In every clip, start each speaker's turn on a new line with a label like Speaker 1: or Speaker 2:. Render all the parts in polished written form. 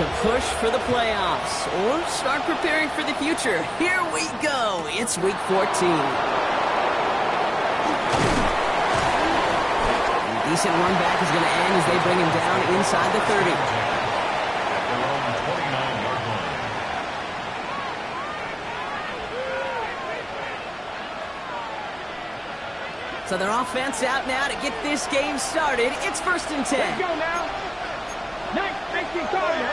Speaker 1: to push for the playoffs or start preparing for the future. Here we go. It's week 14. A decent run back is going to end as they bring him down inside the 30. So their offense out now to get this game started. It's 1st and 10.
Speaker 2: Let's go now. Nice. 18 target.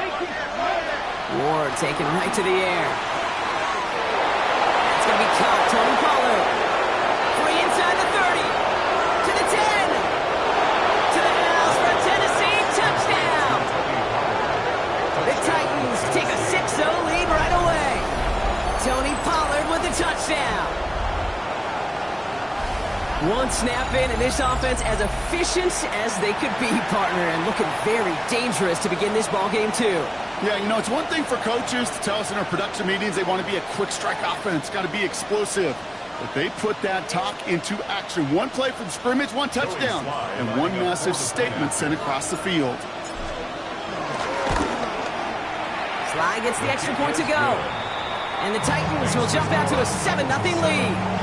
Speaker 1: Ward taken right to the air. It's going to be caught. Tony Pollard. Free inside the 30. To the 10. To the house for a Tennessee touchdown. The Titans take a 6-0 lead right away. Tony Pollard with the touchdown. One snap in, and this offense as efficient as they could be, partner, and looking very dangerous to begin this ball game too.
Speaker 3: Yeah, you know, it's one thing for coaches to tell us in our production meetings they want to be a quick strike offense, got to be explosive. But they put that talk into action. One play from scrimmage, one touchdown, and one massive statement sent across the field.
Speaker 1: Sly gets the extra point to go. And the Titans will jump out to a 7-0 lead.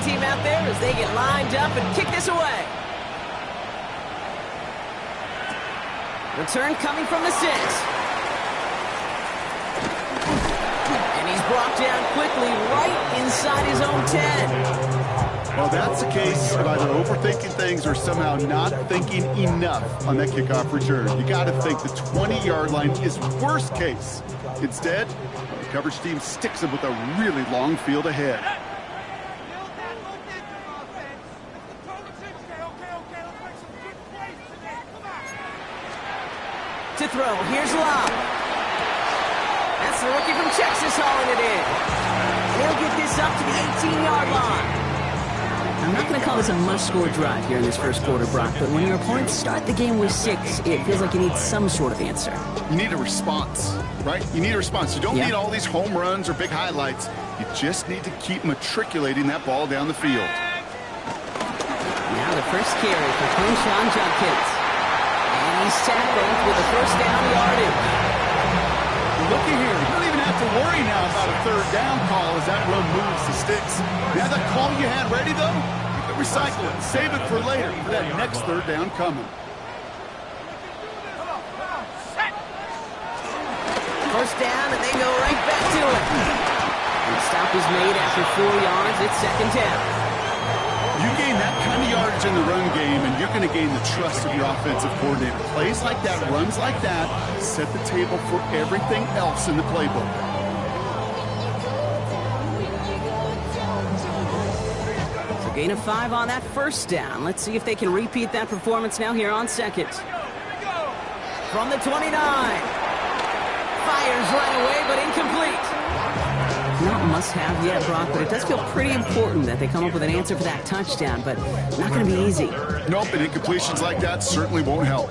Speaker 1: Team out there as they get lined up and kick this away. Return coming from the 6. And he's brought down quickly right inside his own 10.
Speaker 3: Well, that's the case of either overthinking things or somehow not thinking enough on that kickoff return. You got to think the 20-yard line is worst case. Instead, the coverage team sticks him with a really long field ahead.
Speaker 1: To throw. Here's Love. That's the rookie from Texas hauling it in. They'll get this up to the 18-yard line. I'm not going to call this a must-score drive here in this first quarter, Brock, but when your opponents start the game with 6, it feels like you need some sort of answer.
Speaker 3: You need a response, right? You need a response. You don't need all these home runs or big highlights. You just need to keep matriculating that ball down the field.
Speaker 1: Now the first carry for Quinshon Judkins. He's tackled with a first down yardage.
Speaker 3: Looky here. You don't even have to worry now about a third down call as that run moves the sticks. Now that call you had ready, though, you can recycle it. Save it for later for that next third down coming.
Speaker 1: First down, and they go right back to it. The stop is made after 4 yards. It's 2nd down.
Speaker 3: You gain that kind of yardage in the run game, and you're going to gain the trust of your offensive coordinator. Plays like that, runs like that, set the table for everything else in the playbook.
Speaker 1: So gain of 5 on that first down. Let's see if they can repeat that performance now here on 2nd. From the 29. Fires right away, but incomplete. Not must-have yet, Brock, but it does feel pretty important that they come up with an answer for that touchdown, but not going to be easy.
Speaker 3: Nope, and incompletions like that certainly won't help.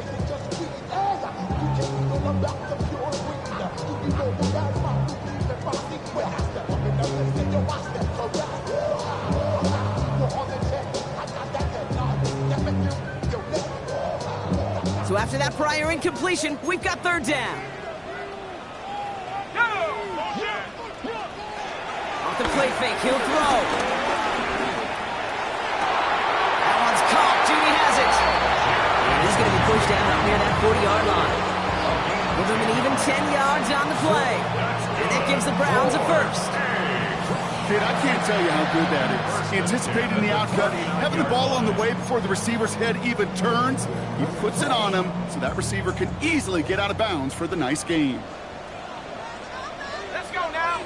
Speaker 1: So after that prior incompletion, we've got 3rd down. The play fake, he'll throw. That one's caught. Judy has it. And he's going to be pushed down up near that 40-yard line. With him an even 10 yards on the play. And that gives the Browns a first.
Speaker 3: Kid, I can't tell you how good that is. Anticipating the outcut, having the ball on the way before the receiver's head even turns. He puts it on him so that receiver can easily get out of bounds for the nice gain.
Speaker 2: Let's go now.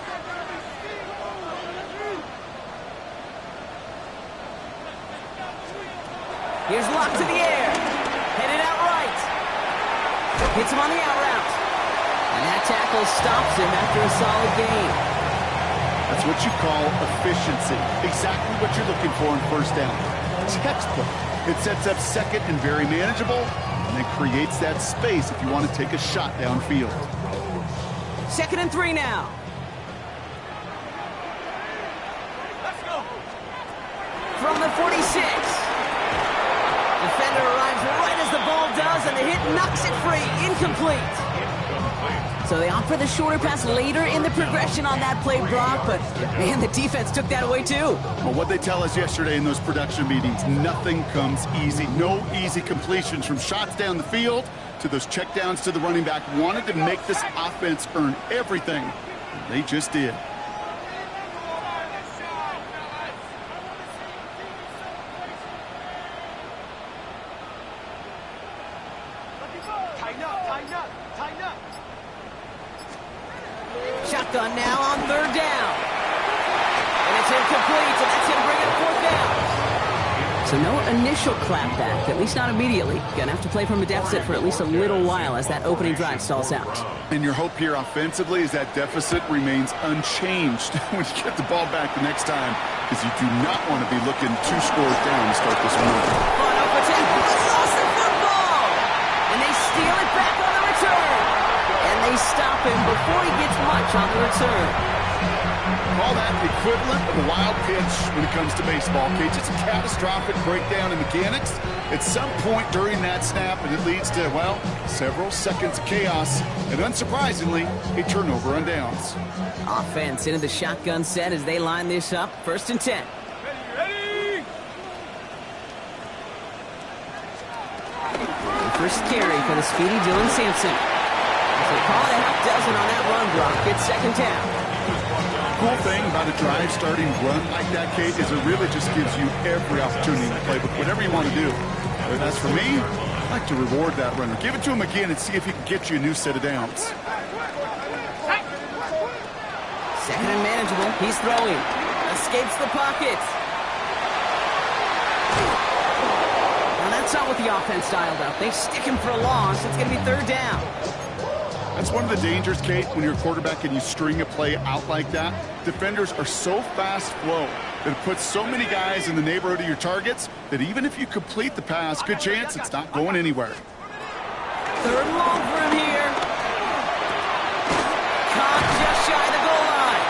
Speaker 1: Here's Locke to the air. Headed out right. Hits him on the out route. And that tackle stops him after a solid gain.
Speaker 3: That's what you call efficiency. Exactly what you're looking for in first down. Textbook. It sets up 2nd and very manageable, and then creates that space if you want to take a shot downfield.
Speaker 1: 2nd and 3 now.
Speaker 2: Let's go.
Speaker 1: From the 46. Defender arrives right as the ball does, and the hit knocks it free. Incomplete. So they opt for the shorter pass later in the progression on that play, Brock, but man, the defense took that away too.
Speaker 3: Well, what they tell us yesterday in those production meetings, nothing comes easy. No easy completions, from shots down the field to those checkdowns to the running back. Wanted to make this offense earn everything. They just did.
Speaker 2: Tighten up, tighten up, tighten up.
Speaker 1: Shotgun now on 3rd down. And it's incomplete, so that's going to bring up 4th down. So no initial clapback, at least not immediately. Gonna have to play from a deficit for at least a little while as that opening drive stalls out.
Speaker 3: And your hope here offensively is that deficit remains unchanged when you get the ball back the next time, because you do not want to be looking 2 scores down to start this one.
Speaker 1: Bono for 10. Lost the football! And they steal it back on the return. And they stop him before he gets much on the return.
Speaker 3: Call that the equivalent of a wild pitch when it comes to baseball, Cage. It's a catastrophic breakdown in mechanics at some point during that snap, and it leads to, well, several seconds of chaos, and unsurprisingly, a turnover on downs.
Speaker 1: Offense into the shotgun set as they line this up. 1st and 10.
Speaker 2: Ready?
Speaker 1: First carry for the speedy Dylan Sampson. So call it a half dozen on that run block. It's 2nd down.
Speaker 3: Cool thing about a drive starting run like that, Kate, is it really just gives you every opportunity to play with whatever you want to do. But as for me, I like to reward that runner. Give it to him again and see if he can get you a new set of downs.
Speaker 1: 2nd and manageable. He's throwing. Escapes the pocket. Well, that's not what the offense dialed up. They stick him for a loss. It's going to be 3rd down.
Speaker 3: That's one of the dangers, Kate, when you're a quarterback and you string a play out like that. Defenders are so fast flow that it puts so many guys in the neighborhood of your targets that even if you complete the pass, good chance it's not going anywhere.
Speaker 1: 3rd and long for him here. Caught just shy of the goal line.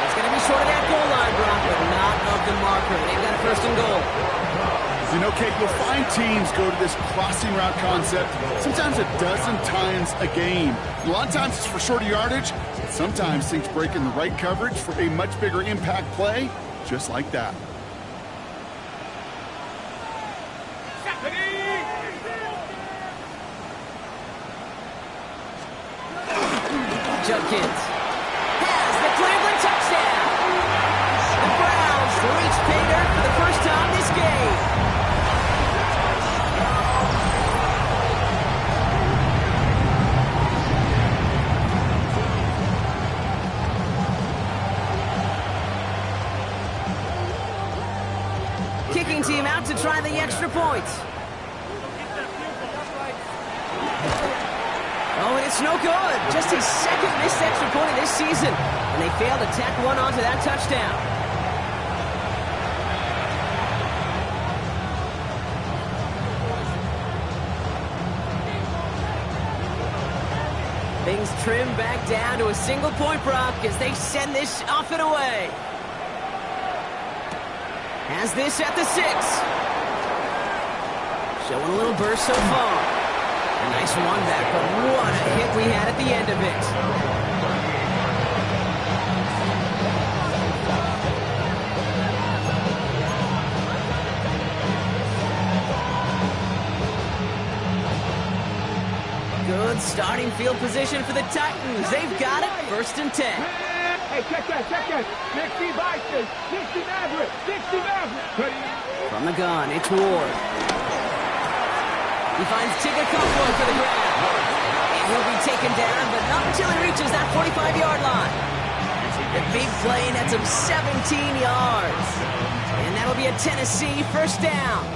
Speaker 1: It's going to be short of that goal line, Brock, but not of the marker. They've got a 1st and goal.
Speaker 3: You know, Kate, you'll find teams go to this crossing route concept sometimes a dozen times a game. A lot of times it's for shorter yardage. Sometimes things break in the right coverage for a much bigger impact play, just like that.
Speaker 1: Judkins has the Cleveland touchdown. The Browns reach pay dirt for the first time this game. Kicking team out to try the extra points. Oh, and it's no good. Just his 2nd missed extra point of this season. And they failed to tack one onto that touchdown. Things trim back down to a single point, Brock, as they send this off and away. Has this at the 6. Showing a little burst so far. A nice one back, but what a hit we had at the end of it. Good starting field position for the Titans. They've got it. 1st and 10.
Speaker 2: Hey, check that. 60 Bison, 60 Maverick, 60 Maverick.
Speaker 1: From the gun, it's Ward. He finds Tigakofo for the grab. And he'll be taken down, but not until he reaches that 45-yard line. The big play nets him 17 yards. And that'll be a Tennessee 1st down.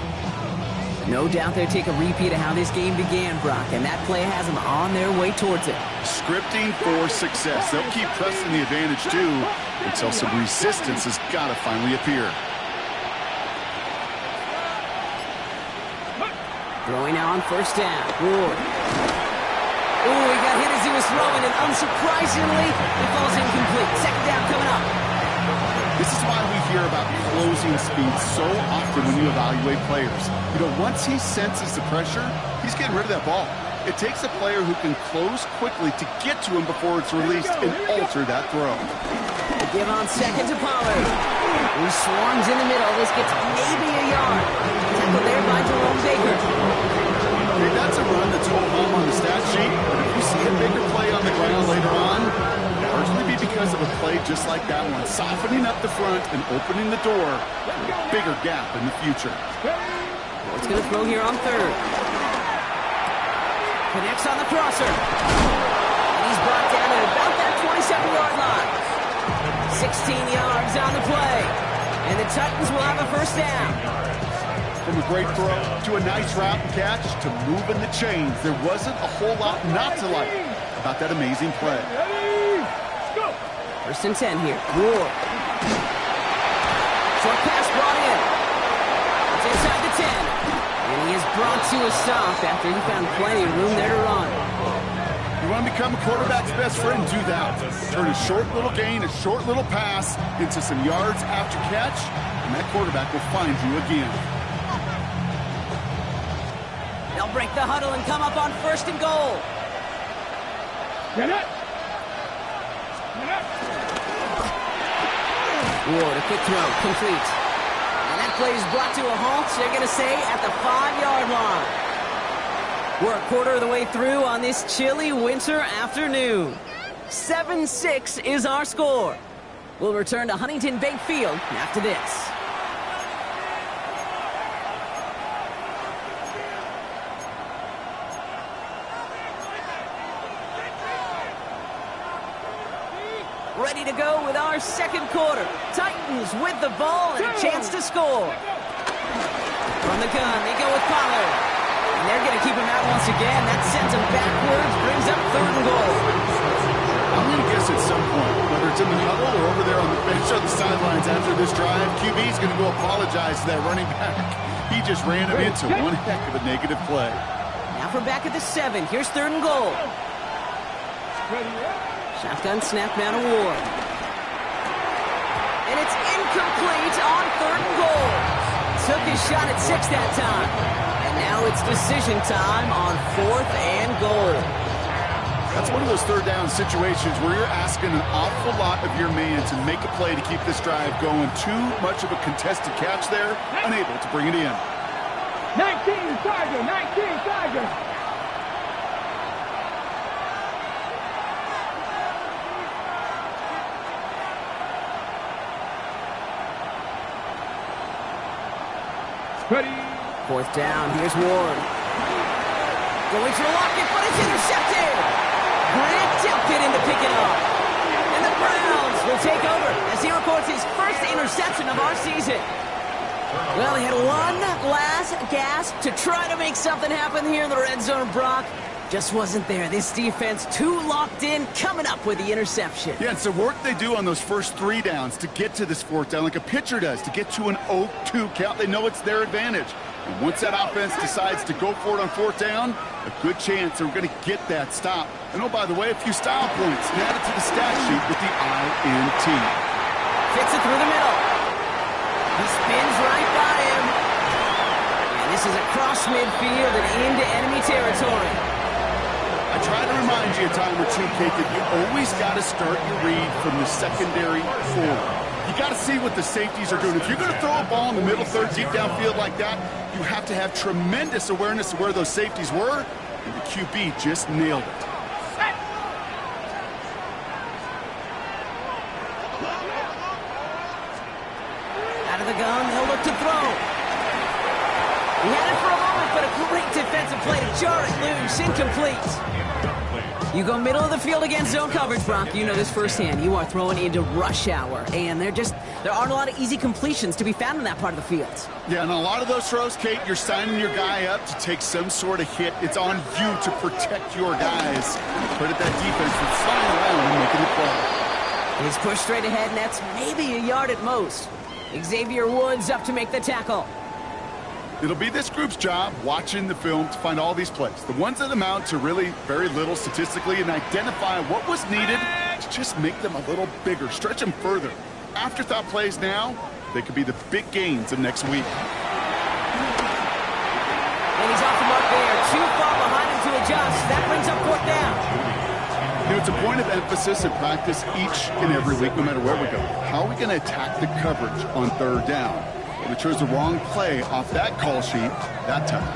Speaker 1: No doubt they'll take a repeat of how this game began, Brock, and that play has them on their way towards it.
Speaker 3: Scripting for success. They'll keep pressing the advantage, too, until some resistance has got to finally appear.
Speaker 1: Throwing now on 1st down. Ward. Ooh, he got hit as he was throwing, and unsurprisingly, it falls incomplete. Second down coming up.
Speaker 3: This is why we hear about closing speed so often when you evaluate players. You know, once he senses the pressure, he's getting rid of that ball. It takes a player who can close quickly to get to him before it's released and alter that throw.
Speaker 1: They give on second to Pollard. He swarms in the middle. This gets maybe a yard. Tackled there by Jerome Baker.
Speaker 3: Okay, that's a run that's home on the stat sheet, but if you see a bigger play on the ground later on, largely be because of a play just like that one, softening up the front and opening the door, bigger gap in the future.
Speaker 1: What's going to throw here on third? Connects on the crosser. And he's brought down at about that 27-yard line. 16 yards on the play. And the Titans will have a first down.
Speaker 3: From a great throw to a nice route and catch to moving the chains, there wasn't a whole lot not to like about that amazing play.
Speaker 1: First and 10 here. Ward. Short pass brought in. It's inside the 10. And he is brought to a stop after he found plenty of room there to run.
Speaker 3: You want to become a quarterback's best friend? Do that. Turn a short little gain, a short little pass into some yards after catch, and that quarterback will find you again.
Speaker 1: They'll break the huddle and come up on first and goal.
Speaker 2: Get it.
Speaker 1: Ward, a quick throw, complete. And that play is brought to a halt, they're going to say, at the 5-yard line. We're a quarter of the way through on this chilly winter afternoon. 7-6 is our score. We'll return to Huntington Bank Field after this. Ready to go with our second quarter. Titans with the ball and a chance to score. From the gun, they go with Pollard. And they're going to keep him out once again. That sends him backwards, brings up third and goal.
Speaker 3: I'm going to guess at some point, whether it's in the huddle or over there on the bench on the sidelines after this drive, QB's going to go apologize to that running back. He just ran him into one heck of a negative play.
Speaker 1: Now from back at the 7, here's third and goal. Shotgun snap down to Ward. And it's incomplete on third and goal. Took his shot at 6 that time. And now it's decision time on 4th and goal.
Speaker 3: That's one of those third down situations where you're asking an awful lot of your man to make a play to keep this drive going. Too much of a contested catch there, unable to bring it in.
Speaker 2: 19 Tiger, 19 Tiger. Ready.
Speaker 1: 4th down, here's Ward. Going for Lockett, but it's intercepted. Grant Delpit in to pick it up. And the Browns will take over as he records his first interception of our season. Well, he had one last gasp to try to make something happen here in the red zone, Brock. Just wasn't there. This defense too locked in, coming up with the interception.
Speaker 3: Yeah, it's the work they do on those first 3 downs to get to this 4th down, like a pitcher does, to get to an 0-2 count. They know it's their advantage. And once that offense decides to go for it on 4th down, a good chance they're going to get that stop. And oh, by the way, a few style points added to the stat sheet with the INT.
Speaker 1: Fits it through the middle. He spins right by him. And this is across midfield and into enemy territory.
Speaker 3: I try to remind you a time or two, Kate, that you always got to start your read from the secondary forward. You got to see what the safeties are doing. If you're going to throw a ball in the middle third, deep downfield like that, you have to have tremendous awareness of where those safeties were, and the QB just nailed it.
Speaker 1: Out of the gun, he'll look to throw. He had it for a moment, but a great defensive play to jar it loose, incomplete. You go middle of the field against zone coverage, Brock. You know this firsthand. You are throwing into rush hour, and there aren't a lot of easy completions to be found in that part of the field.
Speaker 3: Yeah, and a lot of those throws, Kate, you're signing your guy up to take some sort of hit. It's on you to protect your guys. Credit that defense for flying around and making the play.
Speaker 1: He's pushed straight ahead, and that's maybe a yard at most. Xavier Woods up to make the tackle.
Speaker 3: It'll be this group's job watching the film to find all these plays, the ones that amount to really very little statistically, and identify what was needed to just make them a little bigger, stretch them further. Afterthought plays now, they could be the big gains of next week.
Speaker 1: And he's off the mark there. Too far behind him to adjust. That brings up 4th down.
Speaker 3: You know, it's a point of emphasis in practice each and every week, no matter where we go. How are we going to attack the coverage on 3rd down? Well, we chose the wrong play off that call sheet that time.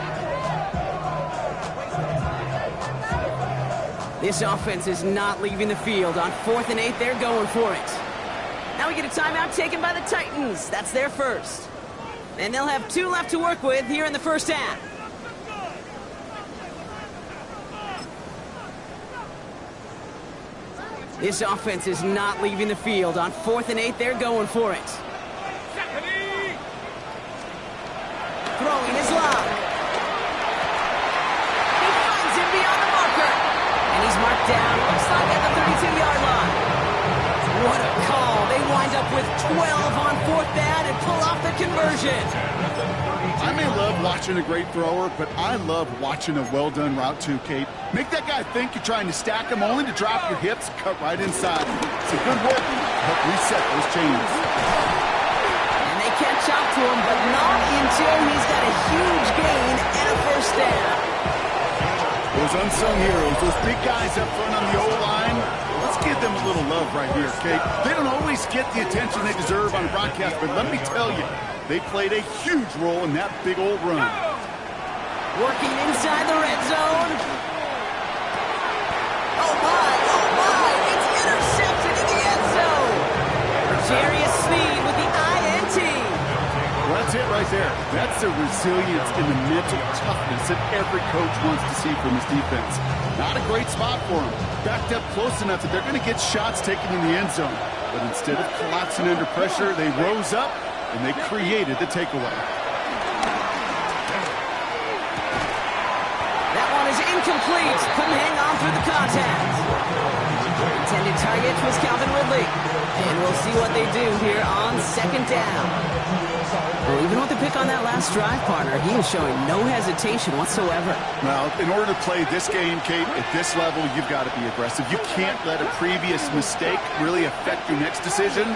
Speaker 1: This offense is not leaving the field. On 4th and 8, they're going for it. Now we get a timeout taken by the Titans. That's their first. And they'll have 2 left to work with here in the first half. This offense is not leaving the field. On 4th and 8, they're going for it. Throwing his lob. He finds him beyond the marker. And he's marked down, looks like at the 32-yard line. What a call. They wind up with 12 on 4th down and pull off the conversion.
Speaker 3: I may love watching a great thrower, but I love watching a well-done route too, Kate. Make that guy think you're trying to stack him only to drop your hips, cut right inside. It's a good work to help reset those chains.
Speaker 1: And they catch up to him, but not until he's got a huge gain and a first down.
Speaker 3: Those unsung heroes, those big guys up front on the O-line, let's give them a little love right here, Kate. They don't always get the attention they deserve on broadcast, but let me tell you, they played a huge role in that big old run.
Speaker 1: Working inside the red zone. Oh my, it's intercepted in the end zone. Jarius Sneed with the INT.
Speaker 3: Well, that's it right there. That's the resilience and the mental toughness that every coach wants to see from his defense. Not a great spot for him. Backed up close enough that they're going to get shots taken in the end zone. But instead of collapsing under pressure, they rose up and they created the takeaway.
Speaker 1: That one is incomplete. Couldn't hang on through the contact. Intended target was Calvin Ridley. And we'll see what they do here on 2nd down. Well, even with the pick on that last drive, partner, he was showing no hesitation whatsoever.
Speaker 3: Well, in order to play this game, Kate, at this level, you've got to be aggressive. You can't let a previous mistake really affect your next decision.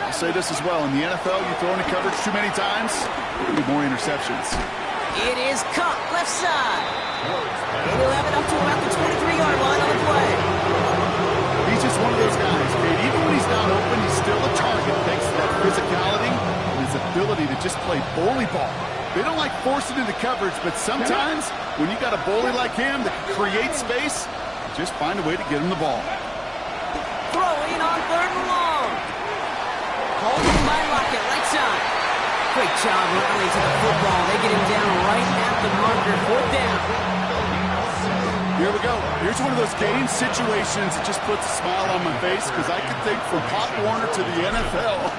Speaker 3: I'll say this as well. In the NFL, you throw into coverage too many times, there'll be more interceptions.
Speaker 1: It is caught left side. And he'll have it up to about the 23-yard line on the play.
Speaker 3: He's just one of those guys, Kate. Even when he's not open, he's still a target thanks to that physicality and his ability to just play bully ball. They don't like forcing into coverage, but sometimes when you got a bully like him that can create space, just find a way to get him the ball.
Speaker 1: Throwing on 3rd and long. Holding by Lockett, right side. Great job rallying to the football. They get him down right at the marker. 4th down.
Speaker 3: Here we go. Here's one of those game situations that just puts a smile on my face because I can think from Pop Warner to the NFL,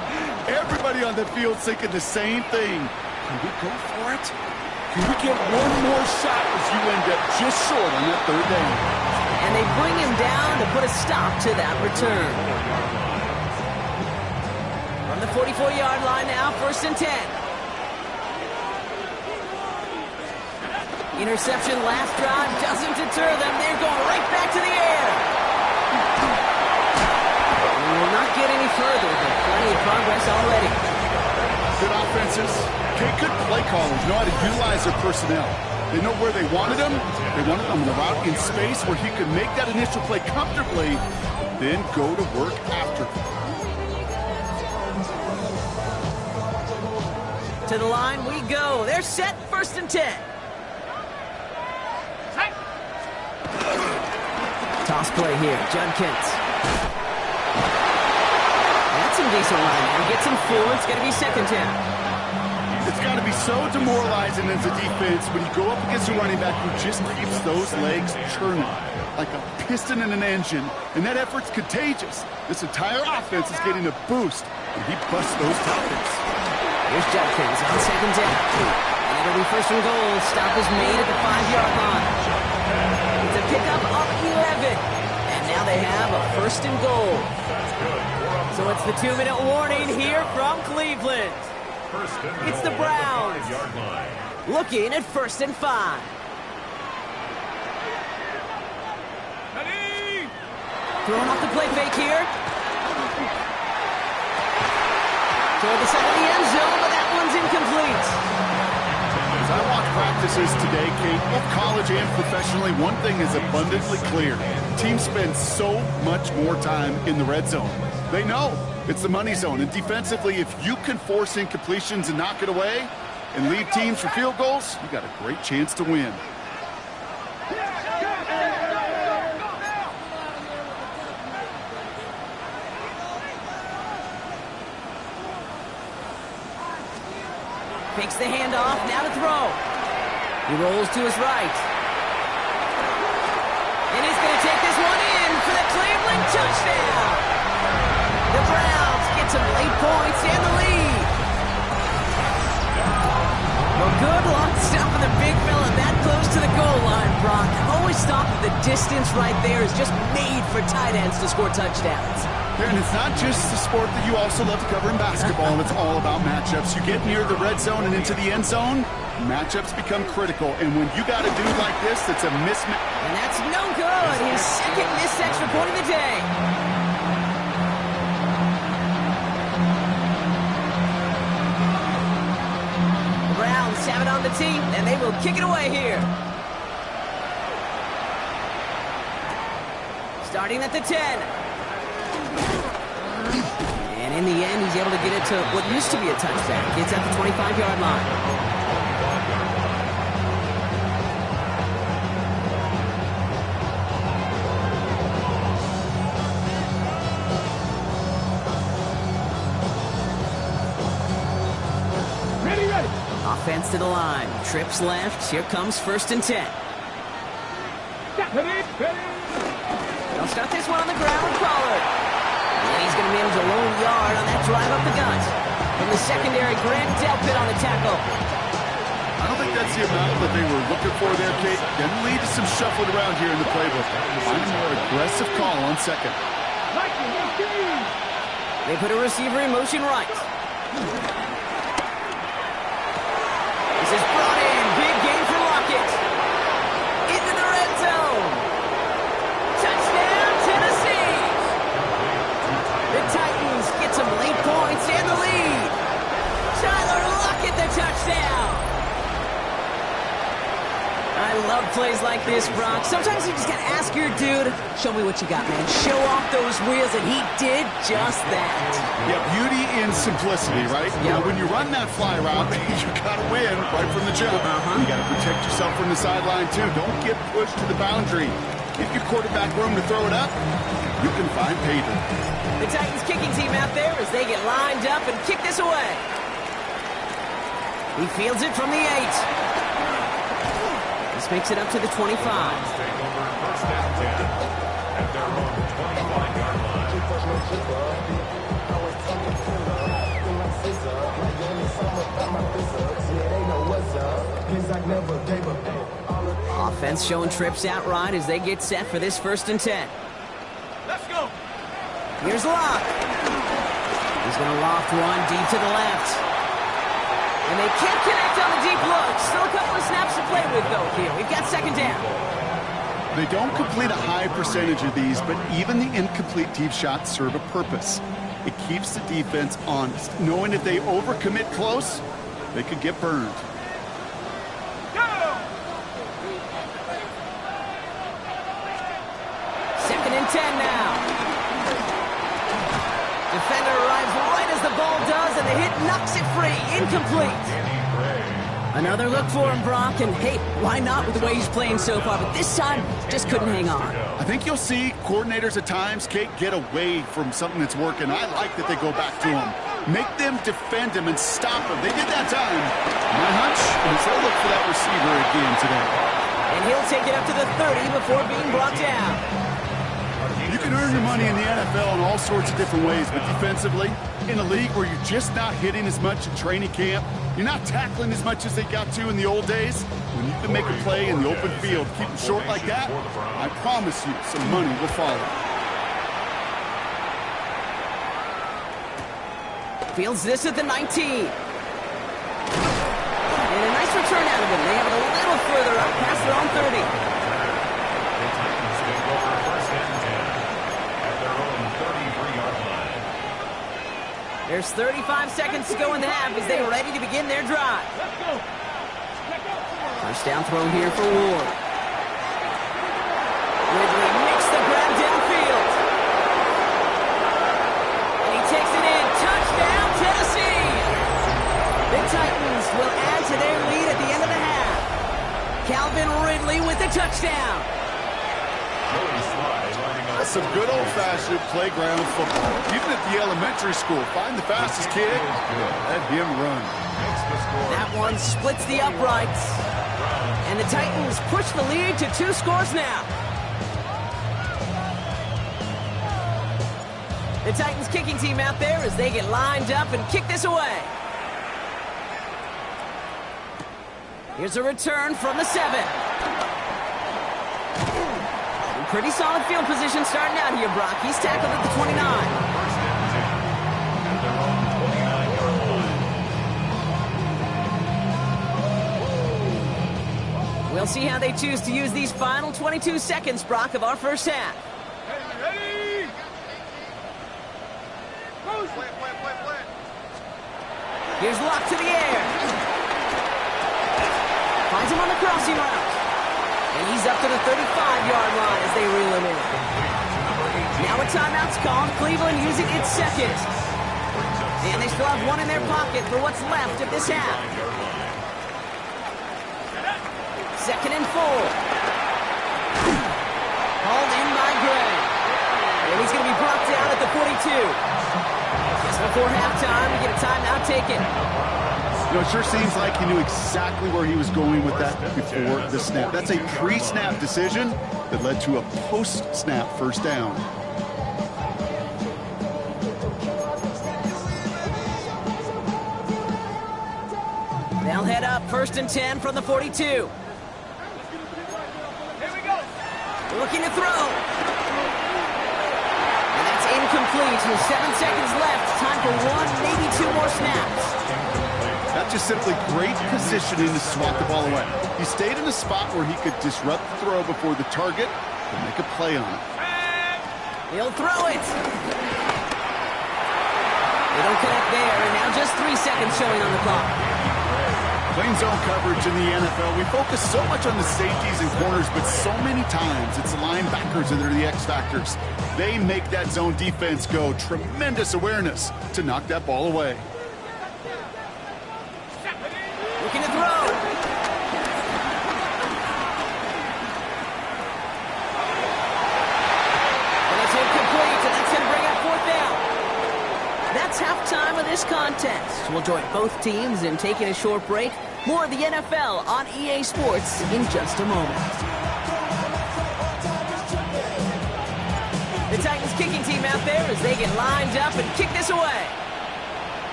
Speaker 3: everybody on the field thinking the same thing. Can we go for it? Can we get one more shot as you end up just short on that 3rd down?
Speaker 1: And they bring him down to put a stop to that return. From the 44-yard line now, 1st and 10. Interception last drive doesn't deter them. They're going right back to the air. We will not get any further, but plenty of progress already.
Speaker 3: Good offenses. Good play callers know how to utilize their personnel. They know where they wanted him. They wanted him on the route in space where he could make that initial play comfortably, then go to work after.
Speaker 1: To the line we go. They're set, 1st and 10. Toss play here, Judkins. That's some decent line there. Gets him full. It's going to be 2nd down.
Speaker 3: It's got to be so demoralizing as a defense when you go up against a running back who just keeps those legs churning like a piston in an engine, and that effort's contagious. This entire offense is getting a boost, and he busts those tackles.
Speaker 1: Here's Judkins on 2nd down. And it'll be 1st and goal. Stop is made at the 5-yard line. It's a pickup of 11. And now they have a 1st and goal. So it's the 2-minute warning here from Cleveland. It's the Browns. Looking at 1st and 5. Throwing off the play fake here. Toward the side of the end zone, but that one's incomplete.
Speaker 3: As I watch practices today, Kate, both college and professionally, one thing is abundantly clear. Teams spend so much more time in the red zone. They know it's the money zone. And defensively, if you can force incompletions and knock it away and lead teams for field goals, you got a great chance to win.
Speaker 1: Takes the handoff, now to throw. He rolls to his right. And he's going to take this one in for the Cleveland touchdown. The Browns get some late points and the lead. Well, good luck stopping the big fella that close to the goal line, Brock. I always thought that the distance right there is just made for tight ends to score touchdowns.
Speaker 3: And it's not just the sport that you also love to cover in basketball. It's all about matchups. You get near the red zone and into the end zone, matchups become critical. And when you got a dude like this that's a mismatch.
Speaker 1: And that's no good. His second missed extra point of the day. The Browns have it on the team, and they will kick it away here. Starting at the 10. And in the end, he's able to get it to what used to be a touchdown. It's at the 25-yard line.
Speaker 2: Ready.
Speaker 1: Offense to the line. Trips left. Here comes 1st and 10.
Speaker 2: Ready.
Speaker 1: They'll start this one on the ground with Pollard. And he's going to manage a lone yard on that drive up the gut. From the secondary, Grant Delpit on the tackle.
Speaker 3: I don't think that's the amount that they were looking for there, Kate. Going to lead to some shuffling around here in the playbook. Find a more aggressive call on second.
Speaker 1: They put a receiver in motion right. This is brought in. Big game for Lockett. Into the red zone. Touchdown, Tennessee. The Titans get some late points and the lead. Tyler Lockett, the touchdown. I love plays like this, Brock. Sometimes you just gotta ask your dude, show me what you got, man. Show off those wheels, and he did just that.
Speaker 3: Yeah, beauty in simplicity, right?
Speaker 1: Yep.
Speaker 3: You know, when you run that fly route, you gotta win right from the jump. You gotta protect yourself from the sideline, too. Don't get pushed to the boundary. Give your quarterback room to throw it up. You can find pay dirt.
Speaker 1: The Titans kicking team out there as they get lined up and kick this away. He fields it from the 8. This makes it up to the 25. Offense showing trips out right as they get set for this 1st and 10.
Speaker 2: Let's go.
Speaker 1: Here's Locke. He's going to loft one deep to the left. And they can't connect on the deep look. Still a couple of snaps to play with, though, here. We've got 2nd down.
Speaker 3: They don't complete a high percentage of these, but even the incomplete deep shots serve a purpose. It keeps the defense honest, knowing if they overcommit close, they could get burned.
Speaker 2: Go.
Speaker 1: 2nd and 10 now. Defender arrives right as the ball does, and the hit knocks it free. Incomplete. Another look for him, Brock, and hey, why not with the way he's playing so far? But this time, just couldn't hang on.
Speaker 3: I think you'll see coordinators at times, Kate, get away from something that's working. I like that they go back to him. Make them defend him and stop him. They did that time. My hunch is they'll look for that receiver again today.
Speaker 1: And he'll take it up to the 30 before being brought down.
Speaker 3: You can earn your money in the NFL in all sorts of different ways, but defensively, in a league where you're just not hitting as much in training camp, you're not tackling as much as they got to in the old days, when you can make a play in the open field, keep them short like that, I promise you some money will follow. Fields this at the 19. And a nice return out of
Speaker 1: Cleveland. They have it a little further up past their own 30.
Speaker 4: The Titans take over first and 10 at their own 33-yard line.
Speaker 1: There's 35 seconds to go in the half as they are ready to begin their drive.
Speaker 2: Let's go. Let's go.
Speaker 1: First down throw here for Ward. Ridley makes the grab downfield. And he takes it in. Touchdown, Tennessee! The Titans will add to their lead at the end of the half. Calvin Ridley with the touchdown.
Speaker 4: Joey Slye lining up.
Speaker 3: That's some good old-fashioned playground football. Even at the elementary school, find the fastest kid, let him run.
Speaker 4: Makes the score.
Speaker 1: That one splits the uprights. And the Titans push the lead to 2 scores now. The Titans kicking team out there as they get lined up and kick this away. Here's a return from the 7. Pretty solid field position starting out here, Brock. He's tackled at the 29.
Speaker 4: First and 10 at their own 29-yard line.
Speaker 1: We'll see how they choose to use these final 22 seconds, Brock, of our first half.
Speaker 2: Ready?
Speaker 1: Here's Luck to the air. Finds him on the crossing route. And he's up to the 35-yard line as they reel him in. Now a timeout's called. Cleveland using its second. And they still have one in their pocket for what's left of this half. Second and 4. Hauled in by Gray. And he's going to be brought down at the 42. Just before halftime, we get a timeout taken.
Speaker 3: You know, it sure seems like he knew exactly where he was going with that before the snap. That's a pre-snap decision that led to a post-snap first down.
Speaker 1: They'll head up first and 10 from the 42.
Speaker 2: Here we go.
Speaker 1: Looking to throw. And that's incomplete with 7 seconds left. Time for 1, maybe 2 more snaps.
Speaker 3: That's just simply great positioning to swat the ball away. He stayed in a spot where he could disrupt the throw before the target and make a play on it.
Speaker 1: He'll throw it. They don't connect there, and now just 3 seconds showing on the clock.
Speaker 3: Playing zone coverage in the NFL, we focus so much on the safeties and corners, but so many times it's the linebackers that are the X factors. They make that zone defense go. Tremendous awareness to knock that ball away.
Speaker 1: Looking to throw. And it's incomplete, and that's going to bring up 4th down. That's halftime of this contest. We'll join both teams in taking a short break. More of the NFL on EA Sports in just a moment. The Titans kicking team out there as they get lined up and kick this away.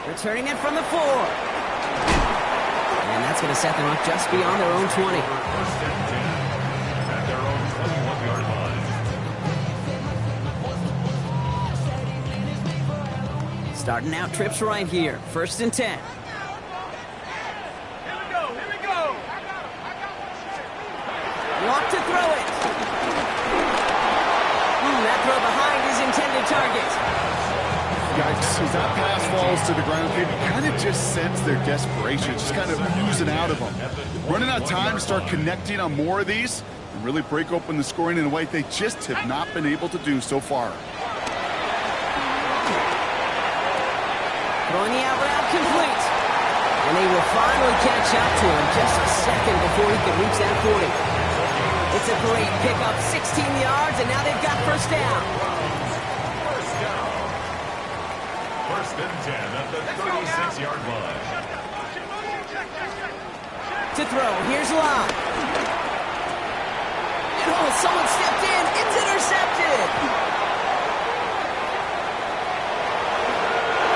Speaker 1: Returning it from the 4. And that's going to set them up just beyond their own 20.
Speaker 4: First and 10 at their own 21-yard line.
Speaker 1: Starting out trips right here. First and 10.
Speaker 2: Here we go. Here we go.
Speaker 1: Walk to throw it. That throw behind his intended target.
Speaker 3: Guys, as that pass falls to the ground, you kind of just sense their desperation, just kind of oozing out of them. Running out of time to start connecting on more of these and really break open the scoring in a way they just have not been able to do so far.
Speaker 1: Throwing the out route complete. And they will finally catch up to him just a second before he can reach that 40. It's a great pickup, 16 yards, and now they've got first down.
Speaker 4: First and 10 at the 36-yard line.
Speaker 1: To throw, here's Locke. Oh, someone stepped in. It's intercepted.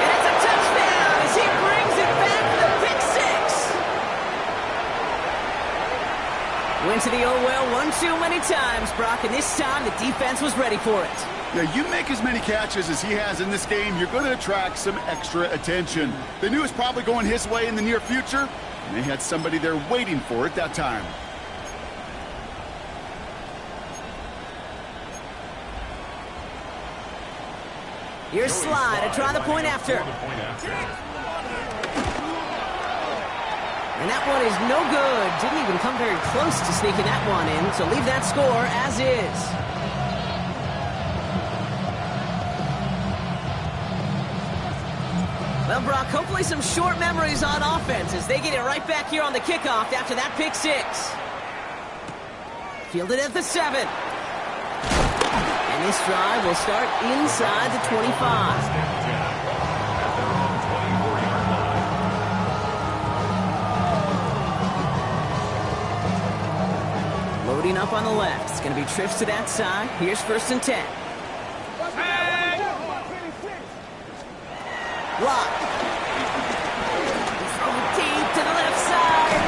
Speaker 1: And it's a touchdown as he brings it back to the pick 6. Went to the oh well one too many times, Brock, and this time the defense was ready for it.
Speaker 3: Yeah, you make as many catches as he has in this game, you're going to attract some extra attention. They knew it was probably going his way in the near future, and they had somebody there waiting for it that time.
Speaker 1: Here's Slide to try the point after. And that one is no good. Didn't even come very close to sneaking that one in, so leave that score as is. Well, Brock, hopefully some short memories on offense as they get it right back here on the kickoff after that pick six. Fielded at the 7. And this drive will start inside the 25. Loading up on the left. It's going to be trips to that side. Here's 1st and 10. Block. He's going deep to the left side.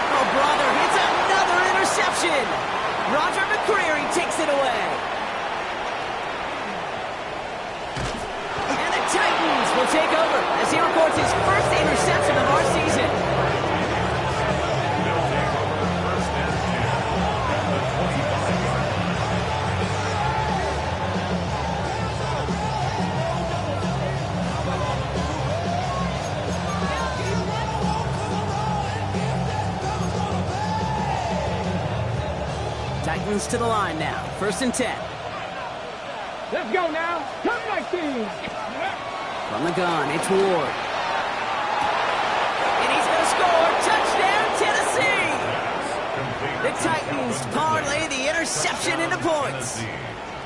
Speaker 1: Oh, brother, hits another interception. Roger McCreary takes it away. And the Titans will take over as he records his first interception of our season. Titans to the line now. 1st and 10.
Speaker 2: Let's go now. Come back, team.
Speaker 1: From the gun, it's Ward. And he's going to score. Touchdown, Tennessee! The Titans parlay the interception into points.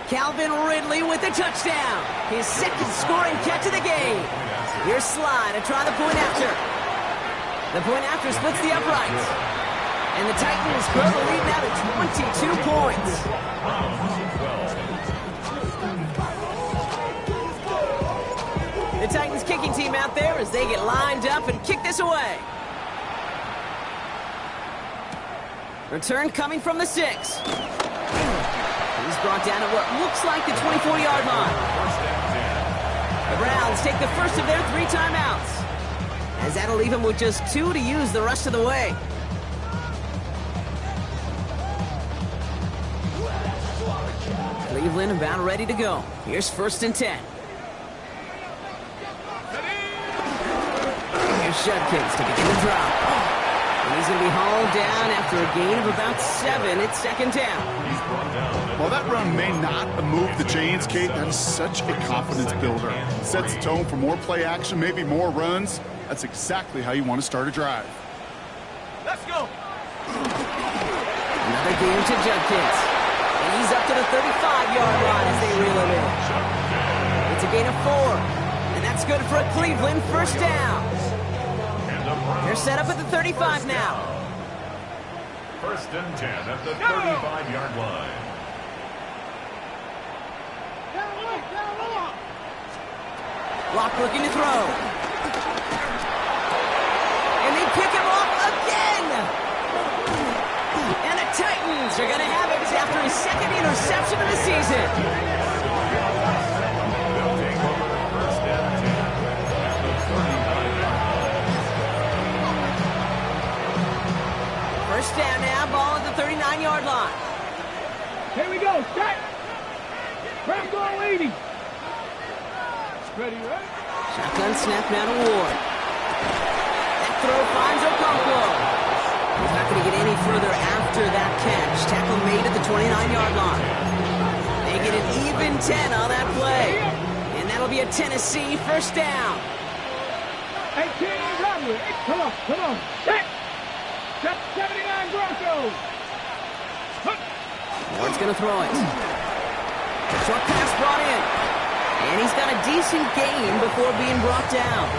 Speaker 1: Calvin Ridley with the touchdown. His second scoring catch of the game. Here's Slide to try the point after. The point after splits the uprights. And the Titans grow the lead now to 22 points. The Titans kicking team out there as they get lined up and kick this away. Return coming from the 6. He's brought down at what looks like the 24-yard line. The Browns take the first of their 3 timeouts, as that'll leave them with just 2 to use the rest of the way. Cleveland about ready to go. Here's 1st and 10. Here's Judkins to begin the drop. And he's going to be hauled down after a gain of about 7. It's 2nd down.
Speaker 3: While that run may not move the chains, Kate, that is such a confidence builder. Sets the tone for more play action, maybe more runs. That's exactly how you want to start a drive.
Speaker 2: Let's go.
Speaker 1: Another game to Judkins. And he's up to the 35-yard line as they reel him in. It's a gain of 4. And that's good for a Cleveland 1st down. They're set up at the 35 now.
Speaker 4: 1st and 10 at the 35-yard line.
Speaker 1: Locke looking to throw. And they pick him off again. And the Titans are going to have it after his 2nd interception of the season.
Speaker 4: They'll take over 1st and 10 at the 39-yard line.
Speaker 1: 1st down now, ball at the 39-yard line.
Speaker 2: Here we go. Set. Press on leading. Ready, right?
Speaker 1: Shotgun snap now to Ward. That throw finds Okonkwo. He's not going to get any further after that catch. Tackle made at the 29-yard line. They get an even 10 on that play. And that'll be a Tennessee 1st down.
Speaker 2: Hey, King, Robert. Come on, come on. Set. Set 79 Broncos.
Speaker 1: Ward's going to throw it. Short pass brought in. And he's got a decent gain before being brought down.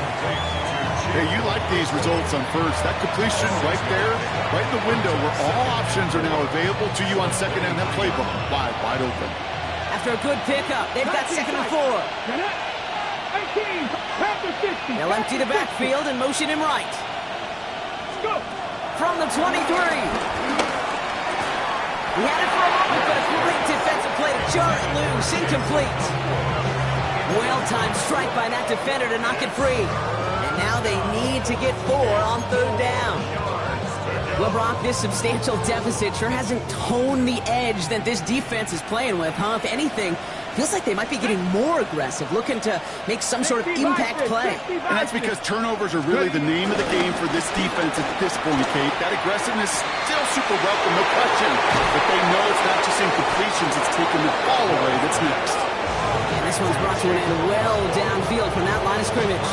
Speaker 3: Hey, you like these results on 1st. That completion right there, right in the window where all options are now available to you on 2nd down. That playbook wide open.
Speaker 1: After a good pickup, they've got 2nd and 4.
Speaker 2: 18, Panther 60.
Speaker 1: They'll empty the backfield and motion him right.
Speaker 2: Go.
Speaker 1: From the 23. He had it for a moment, but a great defensive play to jar it loose. Incomplete. Well-timed strike by that defender to knock it free. And now they need to get 4 on 3rd down. Well, Brock, this substantial deficit sure hasn't toned the edge that this defense is playing with, huh? If anything, feels like they might be getting more aggressive, looking to make some sort of impact play.
Speaker 3: And that's because turnovers are really the name of the game for this defense at this point, Kate. That aggressiveness still super welcome, no question. But they know it's not just incompletions, it's taking the ball away that's next.
Speaker 1: And this one's brought to an end well downfield from that line of scrimmage.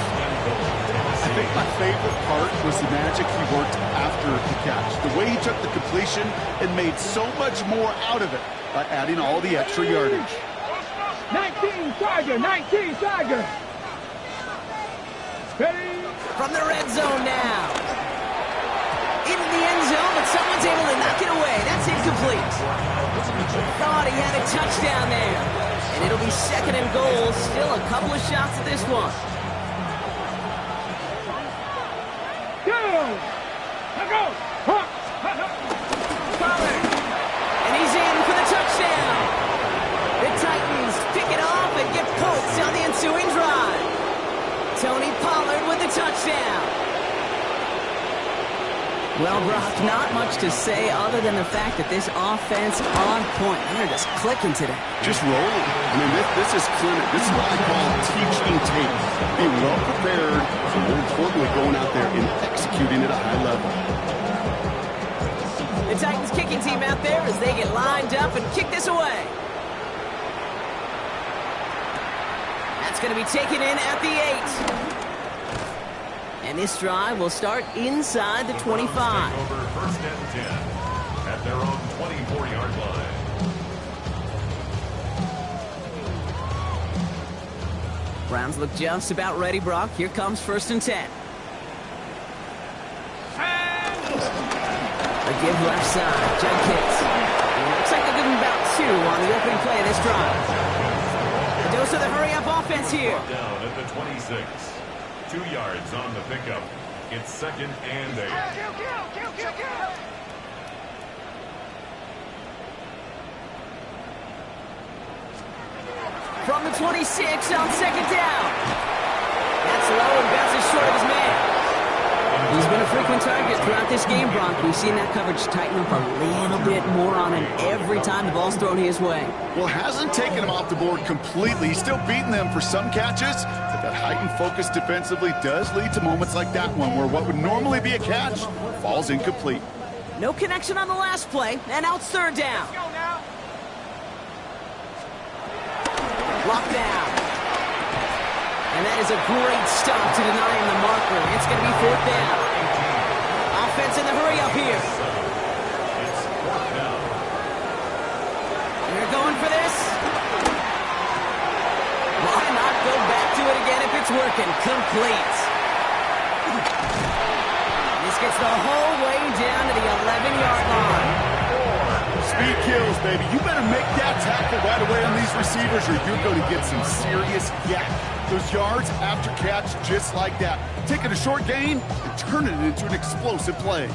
Speaker 3: I think my favorite part was the magic he worked after the catch. The way he took the completion and made so much more out of it by adding all the extra yardage.
Speaker 2: 19 Tiger, 19 Tiger. Ready?
Speaker 1: From the red zone now. Into the end zone, but someone's able to knock it away. That's incomplete. Thought he had a touchdown there. And it'll be 2nd and goal. Still a couple of shots at this one.
Speaker 2: Go! Let's go!
Speaker 1: And he's in for the touchdown. The Titans pick it off and get points on the ensuing drive. Tony Pollard with the touchdown. Well, Brock, not much to say other than the fact that this offense on point. They're just clicking today.
Speaker 3: Just rolling. I mean, this is clinic. This is what I call teaching tape. Being well prepared, and more importantly, going out there and executing at a high level.
Speaker 1: The Titans kicking team out there as they get lined up and kick this away. That's going to be taken in at the 8. And this drive will start inside the 25.
Speaker 4: Over 1st and 10 at their own 24-yard line.
Speaker 1: Browns look just about ready, Brock. Here comes 1st and 10. A give left side. Judd Kitts. Looks like they're giving about 2 on the opening play of this drive. A dose of the hurry-up offense here.
Speaker 4: Down at the 26. 2 yards on the pickup. It's 2nd and 8.
Speaker 1: From the 26 on 2nd down. That's low and bounces short of his man. He's been a frequent target throughout this game, Brock. We've seen that coverage tighten up a little bit more on him every time the ball's thrown his way.
Speaker 3: Well, hasn't taken him off the board completely. He's still beating them for some catches, but that heightened focus defensively does lead to moments like that one where what would normally be a catch falls incomplete.
Speaker 1: No connection on the last play, and now it's 3rd down. Locked down. And that is a great stop to deny him the marker. It's going to be 4th down. Offense in the hurry up here.
Speaker 4: It's 4th down.
Speaker 1: They're going for this. Why not go back to it again if it's working? Complete. This gets the whole way down to the 11-yard line.
Speaker 3: Speed kills, baby. You better make that tackle right away on these receivers or you're going to get some serious yak. Those yards after catch just like that. Taking a short gain and turning it into an explosive play.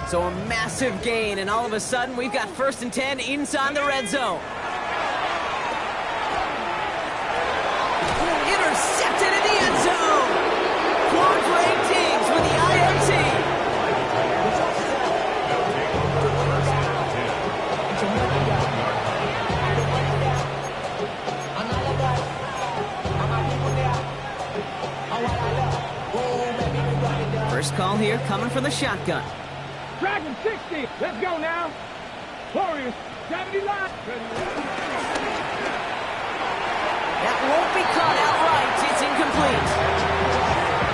Speaker 1: So a massive gain, and all of a sudden we've got 1st and 10 inside the red zone. Intercepted in the end zone. Quandre Diggs with the INT. First call here coming from the shotgun.
Speaker 2: Dragon 60. Let's go now. Warriors 70 line.
Speaker 1: That won't be caught outright. It's incomplete.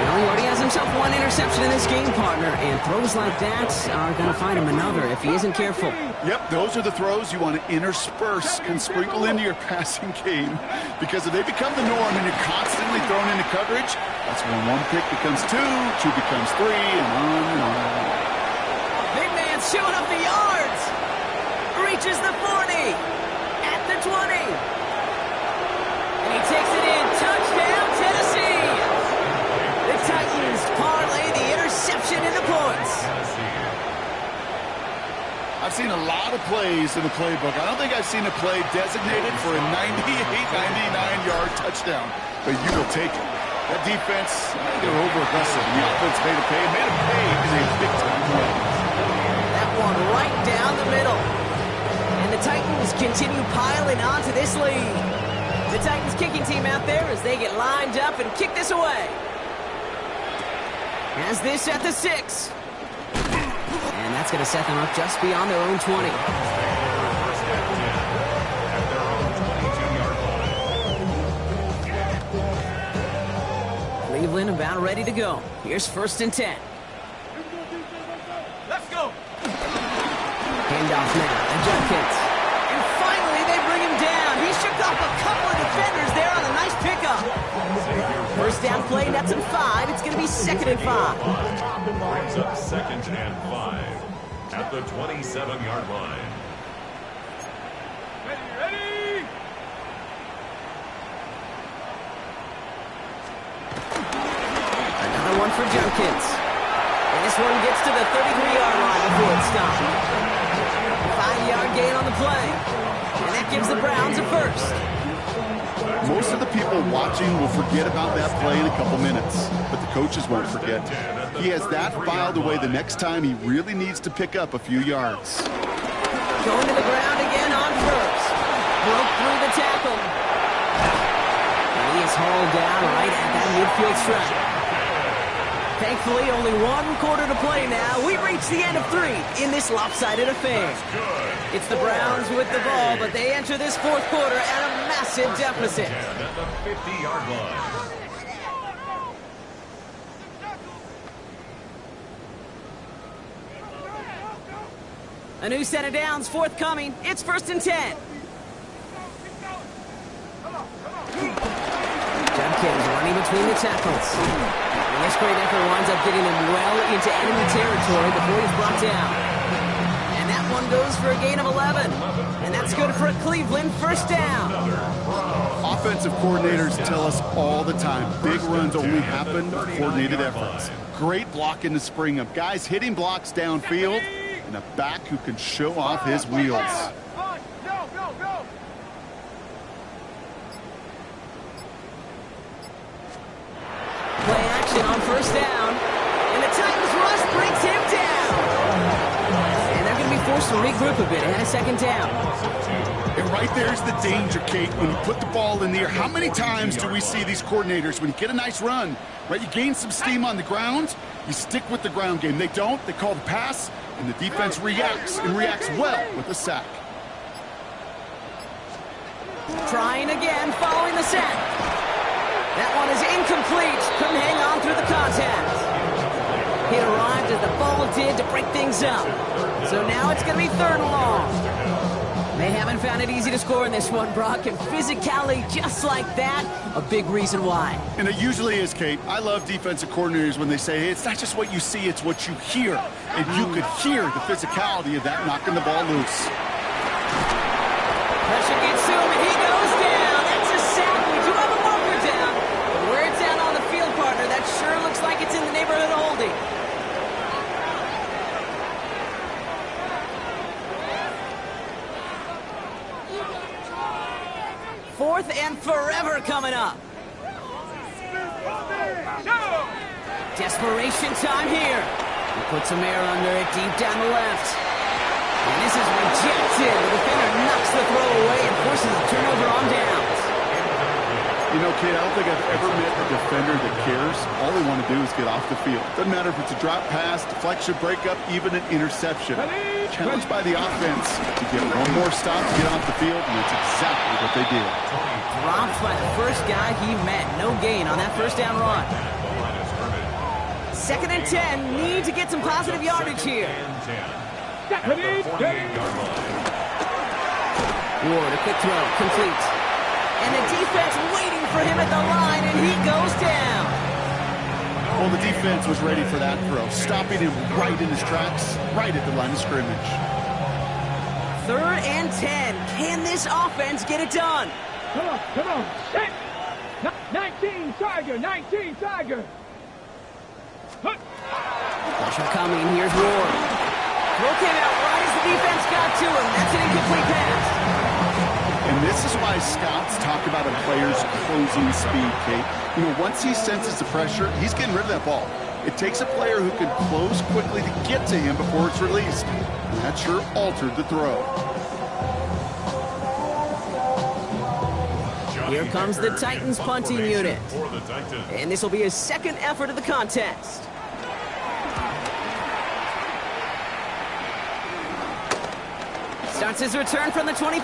Speaker 1: Well, he already has himself 1 interception in this game, partner, and throws like that are going to find him another if he isn't careful.
Speaker 3: Yep, those are the throws you want to intersperse and sprinkle into your passing game. Because if they become the norm and you're constantly thrown into coverage, that's when 1 pick becomes 2, 2 becomes 3, and on and on.
Speaker 1: Big man showing up the yards. Reaches the 40. At the 20. And he takes it in. Touchdown, Tennessee. The Titans parlay the interception into points.
Speaker 3: I've I've seen a lot of plays in the playbook. I don't think I've seen a play designated for a 99-yard touchdown, but you will take it. That defense, they're over-aggressive, and the offense made it pay in a big-time way.
Speaker 1: That one right down the middle. And the Titans continue piling onto this lead. The Titans kicking team out there as they get lined up and kick this away. Has this at the 6. And that's going to set them up just beyond their own 20.
Speaker 4: First and 10 at their own 22-yard line.
Speaker 1: Cleveland about ready to go. Here's 1st and 10.
Speaker 2: Let's go.
Speaker 1: Handoff now to Judkins. And finally they bring him down. He shook off a couple of defenders there on a nice pickup. First down play, that's a 5. It's going to be 2nd and 5.
Speaker 4: Brings up 2nd and 5 at the 27-yard line.
Speaker 2: Ready.
Speaker 1: Another one for Judkins. And this one gets to the 33-yard line before it's stopped. 5-yard gain on the play. And that gives the Browns a first.
Speaker 3: Most of the people watching will forget about that play in a couple minutes, but the coaches won't forget. He has that filed away the next time he really needs to pick up a few yards.
Speaker 1: Going to the ground again on first. Broke through the tackle. And he is hauled down right at that midfield stripe. Thankfully, only 1 quarter to play now. We reach the end of 3 in this lopsided affair. It's the Browns with the ball, but they enter this 4th quarter at a massive deficit.
Speaker 4: At the 50-yard line.
Speaker 1: A new set of downs forthcoming. It's 1st and 10. Judkins running between the tackles. And this great effort winds up getting him well into enemy territory before he's brought down. And that one goes for a gain of 11. And that's good for a Cleveland first down.
Speaker 3: Offensive coordinators tell us all the time, big runs only happen with coordinated efforts. Great block in the spring of guys hitting blocks downfield and a back who can show off his wheels.
Speaker 2: Go.
Speaker 1: Play action on first down. And the Titans rush brings him down. And they're going to be forced to regroup a bit ahead of 2nd down.
Speaker 3: And right there's the danger, Kate, when you put the ball in the air. How many times do we see these coordinators, when you get a nice run, right, you gain some steam on the ground, you stick with the ground game. They don't, they call the pass, and the defense reacts, and reacts well with the sack.
Speaker 1: Trying again following the sack. That one is incomplete. Couldn't hang on through the contact. He arrived as the ball did to break things up. So now it's going to be 3rd and long. They haven't found it easy to score in this one, Brock, and physicality just like that, a big reason why.
Speaker 3: And it usually is, Kate. I love defensive coordinators when they say, hey, it's not just what you see, it's what you hear. And you could hear the physicality of that knocking the ball loose.
Speaker 1: Pressure gets to him, and he goes down. That's a sack. We do have a marker down. But where it's at on the field, partner, that sure looks like it's in the neighborhood of holding. 4th and forever coming up. Desperation time here. He puts some air under it deep down the left. And this is rejected. The defender knocks the throw away and forces a turnover on downs.
Speaker 3: You know, Kate, I don't think I've ever met a defender that cares. All they want to do is get off the field. Doesn't matter if it's a drop pass, deflection, breakup, even an interception. Challenged by the offense to get one more stop to get off the field, and that's exactly what they did.
Speaker 1: Dropped by the first guy he met. No gain on that first down run. 2nd and 10. Need to get some positive yardage here.
Speaker 4: At the 48-yard line.
Speaker 1: Ward, a quick throw, complete. And the defense waiting for him at the line, and he goes down.
Speaker 3: Well, the defense was ready for that throw, stopping him right in his tracks, right at the line of scrimmage.
Speaker 1: 3rd and 10. Can this offense get it done?
Speaker 2: Come on. Set. 19 Tiger.
Speaker 1: Pressure coming. Here's Ward. Throw came out right as the defense got to him. That's an incomplete pass.
Speaker 3: And this is why scouts talk about a player's closing speed, Kate. You know, once he senses the pressure, he's getting rid of that ball. It takes a player who can close quickly to get to him before it's released. And that sure altered the throw.
Speaker 1: Here comes the Titans punting unit. And this will be his second effort of the contest. Starts his return from the 23.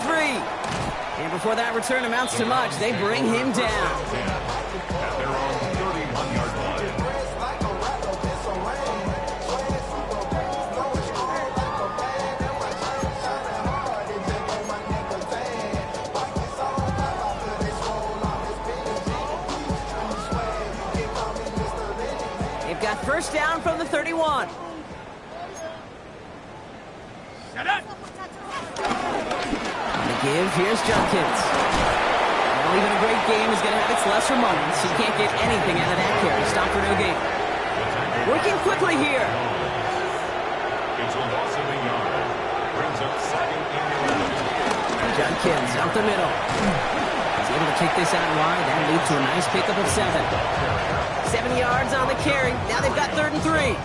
Speaker 1: And before that return amounts to much, they bring him down.
Speaker 4: At their own 31-yard line.
Speaker 1: They've got first down from the 31. Give, here's Judkins. Well, even a great game is going to have its lesser moments. He can't get anything out of that carry. Stop for no gain. Working quickly here.
Speaker 4: It's a loss of a yard. Brings up second and 11.
Speaker 1: Judkins up the middle. He's able to kick this out wide. That leads to a nice pickup of 7. 7 yards on the carry. Now they've got 3rd and 3.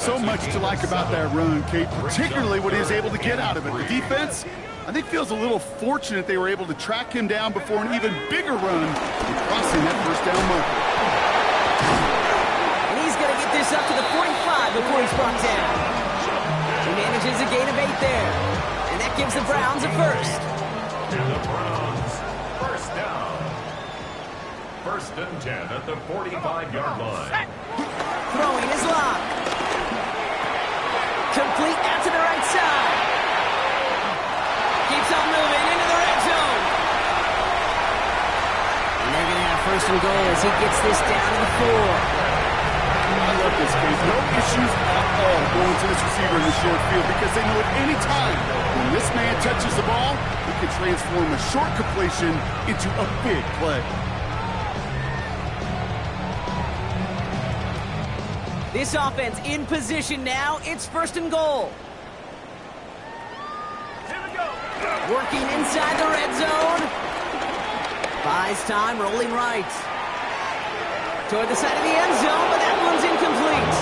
Speaker 3: So much to like about that run, Kate, particularly what he was able to get out of it. The defense, I think, feels a little fortunate they were able to track him down before an even bigger run and crossing that first down marker.
Speaker 1: And he's going to get this up to the 45 before he's brought down. He manages a gain of 8 there. And that gives the Browns a first.
Speaker 4: And the Browns, first down. 1st and 10 at the 45-yard line.
Speaker 1: Throwing his lock. Complete out to the right side. Keeps on moving into the red zone. And they're going to have 1st and goal as he gets this down to the 4.
Speaker 3: I love this, Kate. No issues at all going to this receiver in the short field because they know at any time when this man touches the ball, he can transform a short completion into a big play.
Speaker 1: This offense in position now. It's 1st and goal. Working inside the red zone. Buys time, rolling right. Toward the side of the end zone, but that one's incomplete.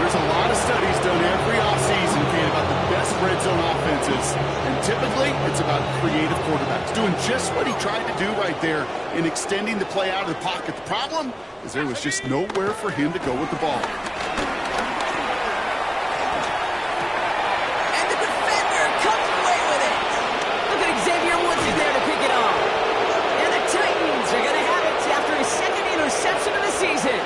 Speaker 3: There's a lot of studies done every offseason, Kate, about the best red zone offenses. And typically, it's about creative quarterbacks doing just what he tried to do right there in extending the play out of the pocket. The problem is there was just nowhere for him to go with the ball.
Speaker 1: And the defender comes away with it. Look at Xavier Woods is there to pick it off. And the Titans are going to have it after his 2nd interception of the season.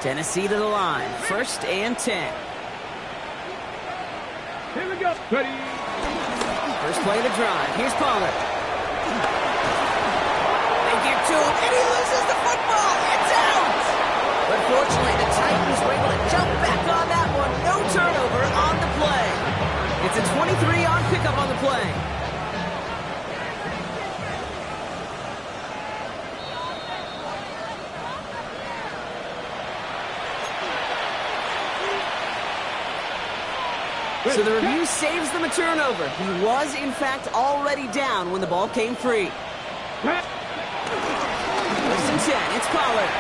Speaker 1: Tennessee to the line. 1st and 10.
Speaker 2: Here we go. Ready.
Speaker 1: First play of the drive. Here's Pollard. They give to him, and he loses the football. It's out. But fortunately, the Titans were able to jump back on that one. No turnover on the play. It's a 23-yard pickup on the play. So the review saves them a turnover. He was, in fact, already down when the ball came free. 1st and 10, it's Pollard.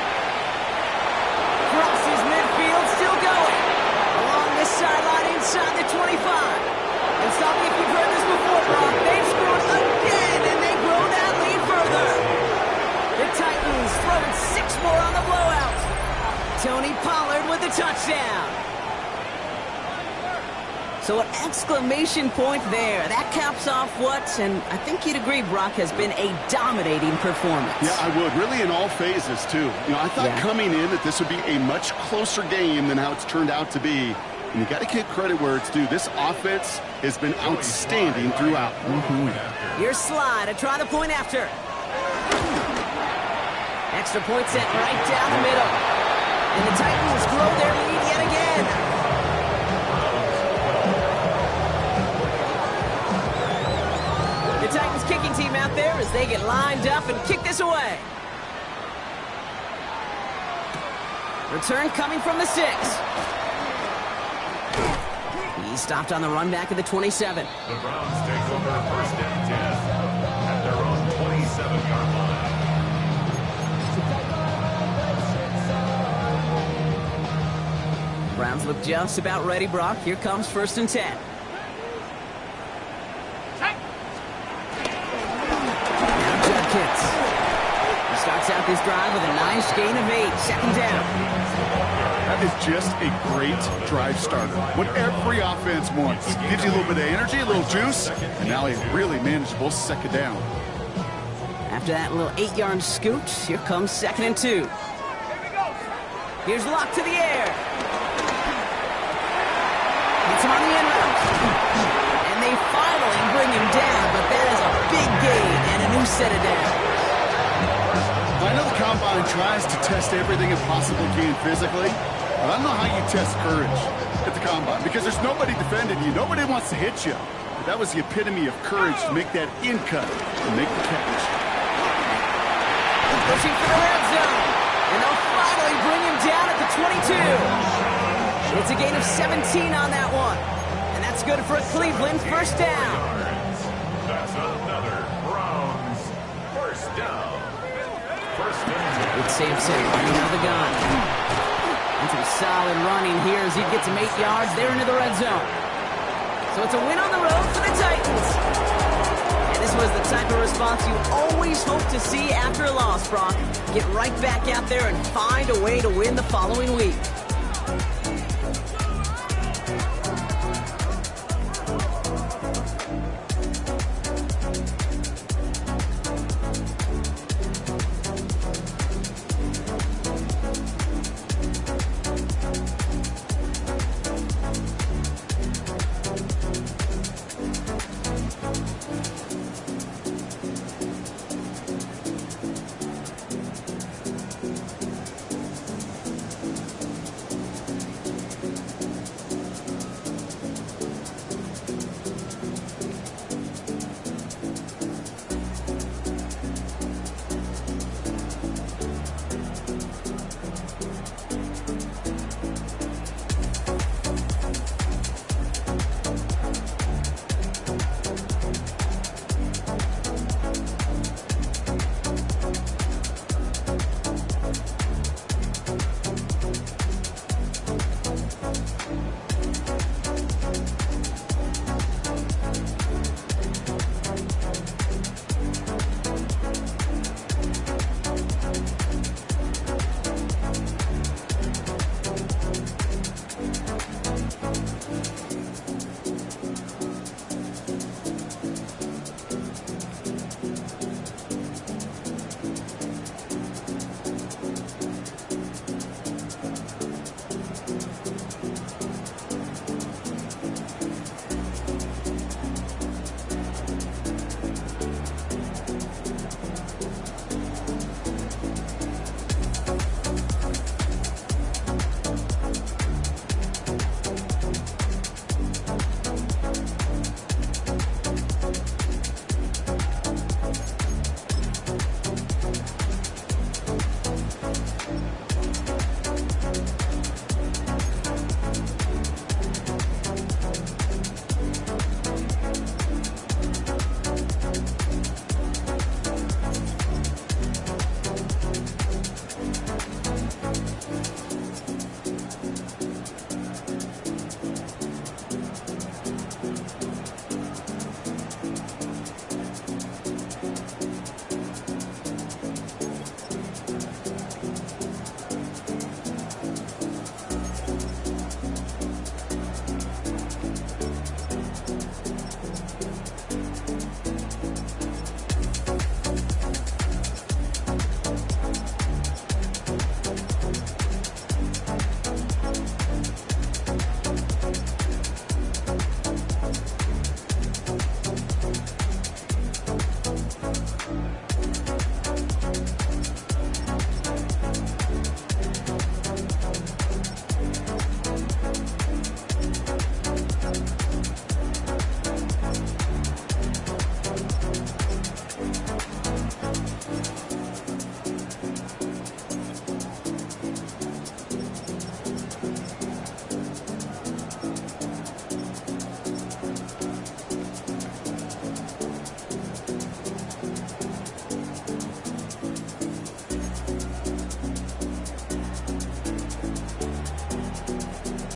Speaker 1: Crosses midfield, still going. Along this sideline inside the 25. And stop me if you've heard this before, Brock. They've scored again, and they grow that lead further. The Titans throwing 6 more on the blowout. Tony Pollard with the touchdown. So an exclamation point there. That caps off what, and I think you'd agree, Brock, has been a dominating performance.
Speaker 3: Yeah, I would. Really in all phases, too. You know, I thought coming in that this would be a much closer game than how it's turned out to be. And you got to give credit where it's due. This offense has been outstanding throughout.
Speaker 1: Here's Slide to try the point after. Extra point set right down the middle. And the Titans grow their lead yet again. The Titans out there as they get lined up and kick this away. Return coming from the 6. He's stopped on the run back at the 27.
Speaker 4: The Browns take over 1st and 10 at their own 27-yard line.
Speaker 1: Browns look just about ready, Brock. Here comes 1st and 10. Now Judkins. He starts out this drive with a nice gain of 8. 2nd down.
Speaker 3: That is just a great drive starter. What every offense wants. Gives you a little bit of energy, a little juice, and now a really manageable 2nd down.
Speaker 1: After that little 8-yard scoot, here comes 2nd and 2. Here's Locke to the air. Hits him on the end route. And they finally bring him down, but that is a big gain and a new set of downs.
Speaker 3: I know the Combine tries to test everything it possibly can physically, but I don't know how you test courage at the Combine because there's nobody defending you. Nobody wants to hit you. But that was the epitome of courage to make that in cut and make the catch.
Speaker 1: Pushing for the red zone. And they'll finally bring him down at the 22. It's a gain of 17 on that one. And that's good for a Cleveland 1st down.
Speaker 4: That's another Browns 1st down. 1st and 10.
Speaker 1: It's Sampson running out of the gun. And some solid running here as he gets him 8 yards there into the red zone. So it's a win on the road for the Titans. And this was the type of response you always hope to see after a loss, Brock. Get right back out there and find a way to win the following week.